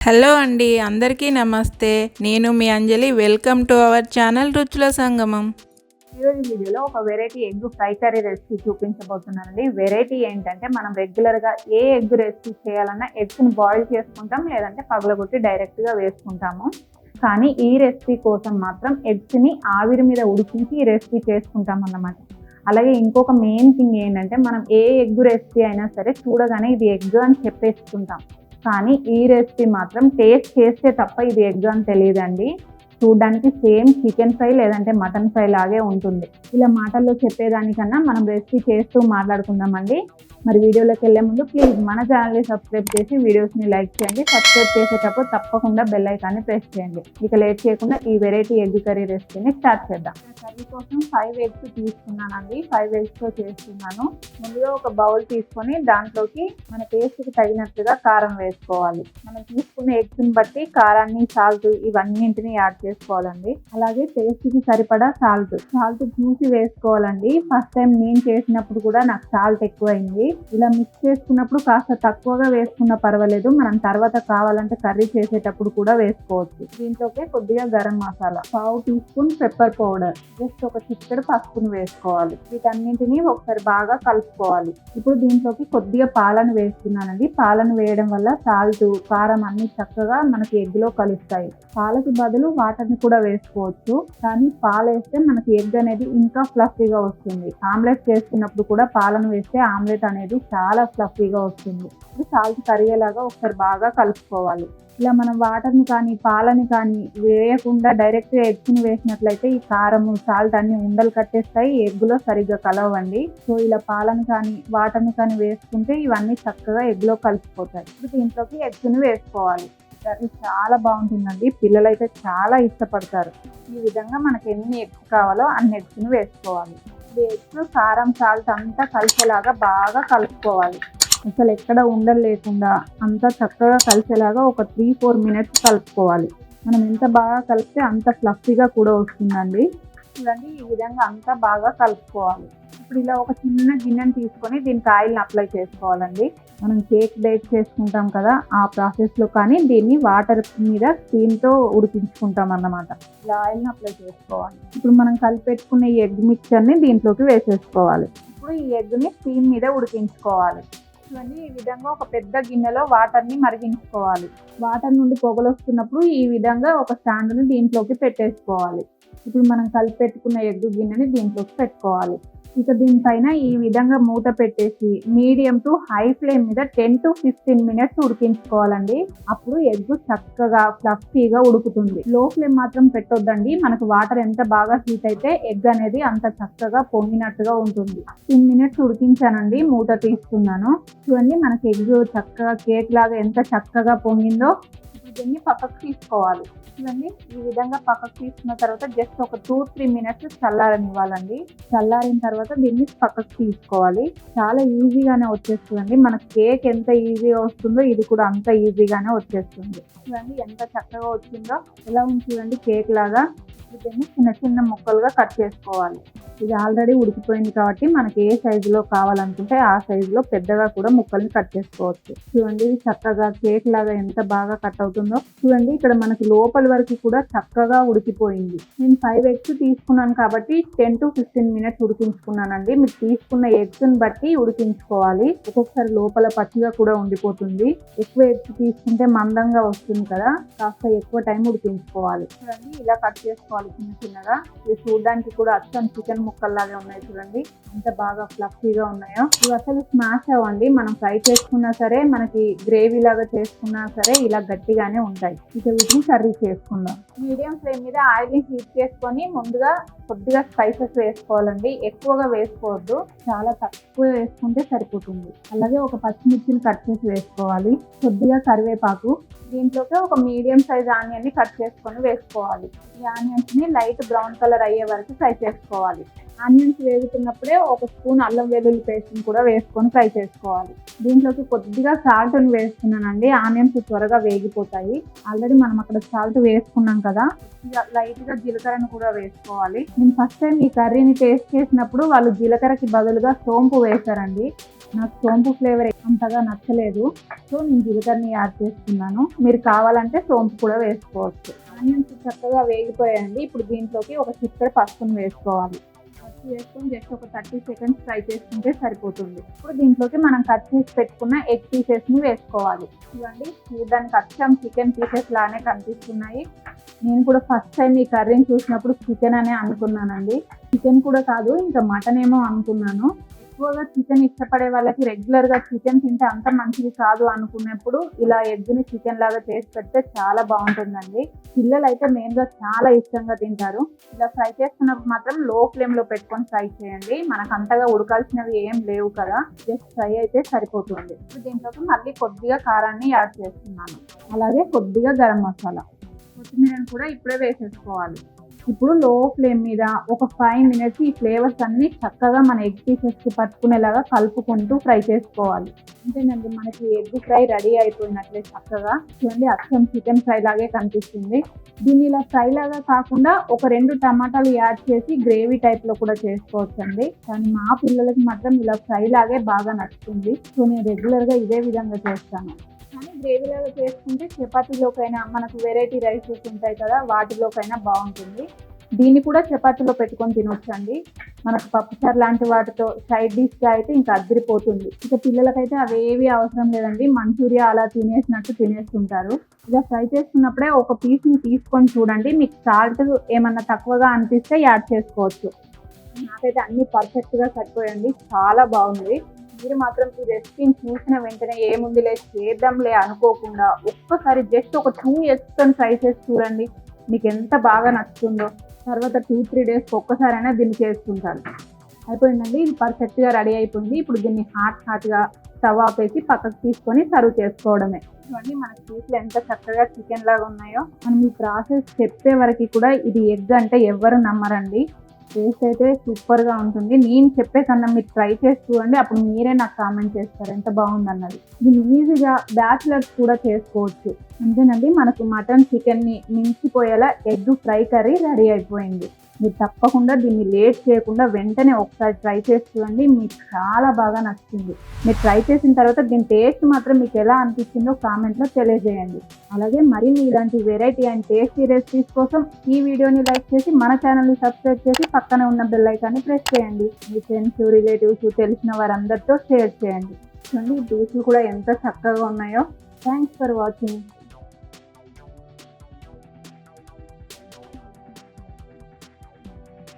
Hello అండి, అందరికీ నమస్తే. నేను మీ Anjali. Welcome to our channel Ruchula Sangamam. ఈరోజు వీడియోలో ఒక variety egg fry curry recipe చూపించబోతున్నానండి. వెరైటీ ఏంటంటే మనం రెగ్యులర్గా ఏ ఎగ్ రెసిపీ చేయాలన్నా ఎగ్స్ని బాయిల్ చేసుకుంటాం, లేదంటే పగలగొట్టి డైరెక్ట్గా వేసుకుంటాము. కానీ ఈ రెసిపీ కోసం మాత్రం ఎగ్స్ని ఆవిరి మీద ఉడికించి ఈ రెసిపీ చేసుకుంటాం అన్నమాట. అలాగే ఇంకొక మెయిన్ థింగ్ ఏంటంటే మనం ఏ ఎగ్ రెసిపీ అయినా సరే చూడగానే ఇది ఎగ్ అని చెప్పేసుకుంటాం. కానీ ఈ రెసిపీ మాత్రం టేస్ట్ చేస్తే తప్ప ఇది ఎగ్ అని తెలియదండి. చూడడానికి సేమ్ చికెన్ ఫ్రై లేదంటే మటన్ ఫ్రై లాగే ఉంటుంది. ఇలా మాటల్లో చెప్పేదానికన్నా మనం రెసిపీ చేస్తూ మాట్లాడుకుందామండి. మరి వీడియోలోకి వెళ్ళే ముందు ప్లీజ్ మన ఛానల్ని సబ్స్క్రైబ్ చేసి వీడియోస్ని లైక్ చేయండి. సబ్స్క్రైబ్ చేసేటప్పుడు తప్పకుండా బెల్ ఐకాన్ని ప్రెస్ చేయండి. ఇక లేట్ చేయకుండా ఈ వెరైటీ ఎగ్ కర్రీ రెసిపీని స్టార్ట్ చేద్దాం. కర్రీ కోసం 5 ఎగ్స్ తీసుకున్నానండి. 5 ఎగ్స్తో చేస్తున్నాను. ముందుగా ఒక బౌల్ తీసుకొని దాంట్లోకి మన టేస్ట్కి తగినట్టుగా కారం వేసుకోవాలి. మనం తీసుకున్న ఎగ్స్ని బట్టి కారాన్ని, సాల్ట్ ఇవన్నింటిని యాడ్ చేసుకోవాలండి. అలాగే టేస్ట్కి సరిపడా సాల్ట్ చూసి వేసుకోవాలండి. ఫస్ట్ టైం నేను చేసినప్పుడు కూడా నాకు సాల్ట్ ఎక్కువైంది. ఇలా మిక్స్ చేసుకున్నప్పుడు కాస్త తక్కువగా వేసుకున్నా పర్వాలేదు. మనం తర్వాత కావాలంటే కర్రీ చేసేటప్పుడు కూడా వేసుకోవచ్చు. దీంట్లోకి కొద్దిగా garam masala, 1/2 teaspoon pepper powder, just ఒక చిటికెడు పసుపును వేసుకోవాలి. వీటన్నింటినీ ఒకసారి బాగా కలుపుకోవాలి. ఇప్పుడు దీంట్లోకి కొద్దిగా పాలను వేస్తున్నానండి. పాలను వేయడం వల్ల సాల్ట్, కారం అన్ని చక్కగా మనకి ఎగ్లో కలుస్తాయి. పాలకి బదులు వాటర్ని కూడా వేసుకోవచ్చు, కానీ పాలు వేస్తే మనకి ఎగ్ అనేది ఇంకా ఫ్లఫీగా వస్తుంది. ఆమ్లెట్ చేసుకున్నప్పుడు కూడా పాలను వేస్తే ఆమ్లెట్ అనేది చాలా ఫ్లఫీగా వస్తుంది. ఇది సాల్ట్ కరిగేలాగా ఒకసారి బాగా కలుపుకోవాలి. ఇలా మనం వాటర్ని కానీ పాలని కానీ వేయకుండా డైరెక్ట్గా ఎగ్స్ని వేసినట్లయితే ఈ కారము, సాల్ట్ అన్ని ఉండలు కట్టేస్తాయి, ఎగ్లో సరిగ్గా కలవండి. సో ఇలా పాలను కానీ వాటర్ని కానీ వేసుకుంటే ఇవన్నీ చక్కగా ఎగ్లో కలిసిపోతాయి. ఇప్పుడు దీంట్లోకి ఎగ్స్ని వేసుకోవాలి. కర్రీ చాలా బాగుంటుందండి. పిల్లలు అయితే చాలా ఇష్టపడతారు. ఈ విధంగా మనకి ఎన్ని ఎగ్స్ కావాలో అన్ని ఎగ్స్ని వేసుకోవాలి. ఈ ఎగ్స్, కారం, సాల్ట్ అంతా కలిసేలాగా బాగా కలుపుకోవాలి. అసలు ఎక్కడ ఉండలు లేకుండా అంతా చక్కగా కలిసేలాగా ఒక 3-4 మినిట్స్ కలుపుకోవాలి. మనం ఎంత బాగా కలిపితే అంత ఫ్లఫీగా కూడా వస్తుందండి. చూడండి, ఈ విధంగా అంతా బాగా కలుపుకోవాలి. ఇప్పుడు ఇలా ఒక చిన్న గిన్నెని తీసుకొని దీనికి ఆయిల్ని అప్లై చేసుకోవాలండి. మనం కేక్ బేక్ చేసుకుంటాం కదా, ఆ ప్రాసెస్లో కానీ దీన్ని వాటర్ మీద స్టీమ్తో ఉడికించుకుంటాం అన్నమాట. ఇలా ఆయిల్ని అప్లై చేసుకోవాలి. ఇప్పుడు మనం కలిపెట్టుకున్న ఈ ఎగ్ మిక్చర్ని దీంట్లోకి వేసేసుకోవాలి. ఇప్పుడు ఈ ఎగ్ని స్టీమ్ మీద ఉడికించుకోవాలి. చూడండి, ఈ విధంగా ఒక పెద్ద గిన్నెలో వాటర్ని మరిగించుకోవాలి. వాటర్ నుండి పొగలు వస్తున్నప్పుడు ఈ విధంగా ఒక స్టాండ్ని దీంట్లోకి పెట్టేసుకోవాలి. ఇప్పుడు మనం కలిపెట్టుకున్న ఎగ్ గిన్నెని దీంట్లోకి పెట్టుకోవాలి. ఇక దీనిపైన ఈ విధంగా మూత పెట్టేసి మీడియం టు హై ఫ్లేమ్ మీద 10-15 మినిట్స్ ఉడికించుకోవాలండి. అప్పుడు ఎగ్ చక్కగా ఫ్లఫీగా ఉడుకుతుంది. లో ఫ్లేమ్ మాత్రం పెట్టొద్దండి. మనకు వాటర్ ఎంత బాగా హీట్ అయితే ఎగ్ అనేది అంత చక్కగా పొంగినట్టుగా ఉంటుంది. 10 మినిట్స్ ఉడికించానండి. మూత తీస్తున్నాను. చూడండి, మనకి ఎగ్ చక్కగా కేక్ లాగా ఎంత చక్కగా పొంగిందో. దీన్ని పక్కకు తీసుకోవాలి. చూడండి, ఈ విధంగా పక్కకు తీసుకున్న తర్వాత జస్ట్ ఒక 2-3 మినిట్స్ చల్లారనివ్వాలండి. చల్లారిన తర్వాత దీన్ని పక్కకు తీసుకోవాలి. చాలా ఈజీగానే వచ్చేస్తుందండి. మన కేక్ ఎంత ఈజీగా వస్తుందో ఇది కూడా అంత ఈజీగానే వచ్చేస్తుంది. చూడండి ఎంత చక్కగా వచ్చిందో. ఎలా ఉంది చూడండి, కేక్ లాగా. దీన్ని చిన్న చిన్న ముక్కలుగా కట్ చేసుకోవాలి. ఇది ఆల్రెడీ ఉడికిపోయింది కాబట్టి మనకి ఏ సైజులో కావాలనుకుంటే ఆ సైజులో పెద్దగా కూడా ముక్కల్ని కట్ చేసుకోవచ్చు. చూడండి, ఇది చక్కగా కేక్ లాగా ఎంత బాగా కట్ అవుతుందో. చూడండి, ఇక్కడ మనకి లోపల వరకు కూడా చక్కగా ఉడికిపోయింది. నేను 5 ఎగ్స్ తీసుకున్నాను కాబట్టి 10-15 మినిట్స్ ఉడికించుకున్నానండి. మీరు తీసుకున్న ఎగ్స్ని బట్టి ఉడికించుకోవాలి. ఒక్కొక్కసారి లోపల పచ్చిగా కూడా ఉండిపోతుంది. ఎక్కువ ఎగ్స్ తీసుకుంటే మందంగా వస్తుంది కదా, కాస్త ఎక్కువ టైం ఉడికించుకోవాలి. చూడండి, ఇలా కట్ చేసుకోవాలి చిన్న చిన్నగా. ఇది చూడడానికి కూడా అచ్చం చికెన్ ముక్కల్లాగే ఉన్నాయి. చూడండి ఎంత బాగా ఫ్లఫీగా ఉన్నాయో. ఇవి అసలు స్మాష్ అవ్వండి. మనం ఫ్రై చేసుకున్నా సరే, మనకి గ్రేవీ లాగా చేసుకున్నా సరే ఇలా గట్టిగానే ఉంటాయి. ఇక వీటిని కర్రీ చేసుకుందాం. మీడియం ఫ్లేమ్ మీద ఆయిల్ని హీట్ చేసుకొని ముందుగా కొద్దిగా స్పైసెస్ వేసుకోవాలండి. ఎక్కువగా వేసుకోవద్దు, చాలా తక్కువ వేసుకుంటే సరిపోతుంది. అలాగే ఒక పచ్చిమిర్చిని కట్ చేసి వేసుకోవాలి. కొద్దిగా కరివేపాకు, దీంట్లోకి ఒక మీడియం సైజ్ ఆనియన్ని కట్ చేసుకొని వేసుకోవాలి. ఈ ఆనియన్స్ని లైట్ బ్రౌన్ కలర్ అయ్యే వరకు ఫ్రై చేసుకోవాలి. ఆనియన్స్ వేగుతున్నప్పుడే ఒక స్పూన్ అల్లం వెల్లుల్లి పేస్ట్ని కూడా వేసుకొని ఫ్రై చేసుకోవాలి. దీంట్లోకి కొద్దిగా సాల్ట్ని వేస్తున్నానండి. ఆనియన్స్ త్వరగా వేగిపోతాయి. అవుతాయి. ఆల్రెడీ మనం అక్కడ సాల్ట్ వేసుకున్నాం కదా, లైట్ గా జీలకర్రను కూడా వేసుకోవాలి. నేను ఫస్ట్ టైం ఈ కర్రీని టేస్ట్ చేసినప్పుడు వాళ్ళు జీలకర్రకి బదులుగా సోంపు వేశారండి. నాకు సోంపు ఫ్లేవర్ అంతగా నచ్చలేదు, సో నేను జీలకర్రని యాడ్ చేస్తున్నాను. మీరు కావాలంటే సోంపు కూడా వేసుకోవచ్చు. ఆనియన్స్ చక్కగా వేగిపోయాయండి. ఇప్పుడు దీంట్లోకి ఒక చిటికెడు పసుపును వేసుకోవాలి. పసుపు వేసుకొని జస్ట్ ఒక 30 సెకండ్స్ ఫ్రై చేసుకుంటే సరిపోతుంది. ఇప్పుడు దీంట్లోకి మనం కట్ చేసి పెట్టుకున్న ఎగ్ పీసెస్ ని వేసుకోవాలి. చూడండి, చూడడానికి అచ్చం చికెన్ పీసెస్ లానే కనిపిస్తున్నాయి. నేను కూడా ఫస్ట్ టైం ఈ కర్రీని చూసినప్పుడు చికెన్ అనే అనుకున్నానండి. చికెన్ కూడా కాదు, ఇంకా మటన్ ఏమో అనుకున్నాను. ఎక్కువగా చికెన్ ఇష్టపడే వాళ్ళకి రెగ్యులర్ గా చికెన్ తింటే అంత మంచిది కాదు అనుకున్నప్పుడు ఇలా ఎగ్ ని చికెన్ లాగా చేసి పెడితే చాలా బాగుంటుందండి. పిల్లలు అయితే మెయిన్ గా చాలా ఇష్టంగా తింటారు. ఇలా ఫ్రై చేస్తున్నప్పుడు మాత్రం లో ఫ్లేమ్ లో పెట్టుకొని ఫ్రై చేయండి. మనకు అంతగా ఉడకాల్సినవి ఏం లేవు కదా, జస్ట్ ఫ్రై అయితే సరిపోతుంది. ఇప్పుడు దీంట్లోకి మళ్ళీ కొద్దిగా కారాన్ని యాడ్ చేస్తున్నాను, అలాగే కొద్దిగా గరం మసాలా, కొత్తిమీరను కూడా ఇప్పుడే వేసేసుకోవాలి. ఇప్పుడు లో ఫ్లేమ్ మీద ఒక 5 మినిట్స్ ఈ ఫ్లేవర్స్ అన్ని చక్కగా మన ఎగ్ పీసెస్ కి పట్టుకునేలాగా కలుపుకుంటూ ఫ్రై చేసుకోవాలి. అంతేనండి, మనకి ఎగ్ ఫ్రై రెడీ అయిపోయినట్లే. చక్కగా చూడండి, అచ్చం చికెన్ ఫ్రై లాగే కనిపిస్తుంది. దీన్ని ఇలా ఫ్రై లాగా కాకుండా ఒక 2 టమాటాలు యాడ్ చేసి గ్రేవీ టైప్ లో కూడా చేసుకోవచ్చండి. కానీ మా పిల్లలకి మాత్రం ఇలా ఫ్రై లాగే బాగా నచ్చుతుంది, సో నేను రెగ్యులర్ గా ఇదే విధంగా చేస్తాను. కానీ గ్రేవీ లాగా చేసుకుంటే చపాతీలోకైనా, మనకు వెరైటీ రైసెస్ ఉంటాయి కదా, వాటిలోకైనా బాగుంటుంది. దీన్ని కూడా చపాతీలో పెట్టుకొని తినొచ్చండి. మనకు పప్పుచారు లాంటి వాటితో సైడ్ డిష్ గా అయితే ఇంకా అద్దరిపోతుంది. ఇక పిల్లలకైతే అవేవి అవసరం లేదండి, మంచూరియా అలా తినేసినట్టు తినేస్తుంటారు. ఇలా ఫ్రై చేసుకున్నప్పుడే ఒక పీస్ ని తీసుకొని చూడండి, మీకు సాల్ట్ ఏమన్నా తక్కువగా అనిపిస్తే యాడ్ చేసుకోవచ్చు. నాకైతే అన్ని పర్ఫెక్ట్ గా సరిపోయండి, చాలా బాగుంది. మీరు మాత్రం ఈ రెసిపీని చూసిన వెంటనే ఏముందిలే చేద్దాంలే అనుకోకుండా ఒక్కసారి జస్ట్ ఒక 2 eggs ఫ్రై చేసి చూడండి, మీకు ఎంత బాగా నచ్చుతుందో. తర్వాత 2-3 డేస్కి ఒక్కసారైనా దీన్ని చేసుకుంటారు. అయిపోయిందండి, ఇది పర్ఫెక్ట్గా రెడీ అయిపోయింది. ఇప్పుడు దీన్ని హాట్గా స్టవ్ ఆపేసి పక్కకు తీసుకొని సర్వ్ చేసుకోవడమే. ఇవన్నీ మన పీసులు ఎంత చక్కగా చికెన్ లాగా ఉన్నాయో. మనం ఈ ప్రాసెస్ చెప్పే వరకు కూడా ఇది ఎగ్ అంటే ఎవ్వరు నమ్మరండి. టేస్ట్ అయితే సూపర్గా ఉంటుంది. నేను చెప్పే కన్నా మీరు ట్రై చేసి చూడండి, అప్పుడు మీరే నాకు కామెంట్ చేస్తారు ఎంత బాగుందన్నది. దీన్ని ఈజీగా బ్యాచిలర్స్ కూడా చేసుకోవచ్చు. అంతేనండి, మనకు మటన్ చికెన్ని మించిపోయేలా ఎగ్ ఫ్రై కర్రీ రెడీ అయిపోయింది. మీరు తప్పకుండా దీన్ని లేట్ చేయకుండా వెంటనే ఒకసారి ట్రై చేసి చూడండి, మీకు చాలా బాగా నచ్చుతుంది. మీరు ట్రై చేసిన తర్వాత దీని టేస్ట్ మాత్రం మీకు ఎలా అనిపించిందో కామెంట్లో తెలియజేయండి. అలాగే మరిన్ని ఇలాంటి వెరైటీ అండ్ టేస్టీ రెసిపీస్ కోసం ఈ వీడియోని లైక్ చేసి మన ఛానల్ని సబ్స్క్రైబ్ చేసి పక్కన ఉన్న బెల్ ఐకాన్ని ప్రెస్ చేయండి. మీ ఫ్రెండ్స్, రిలేటివ్స్, తెలిసిన వారందరితో షేర్ చేయండి. చూడండి, పీసులు కూడా ఎంత చక్కగా ఉన్నాయో. Thanks for watching.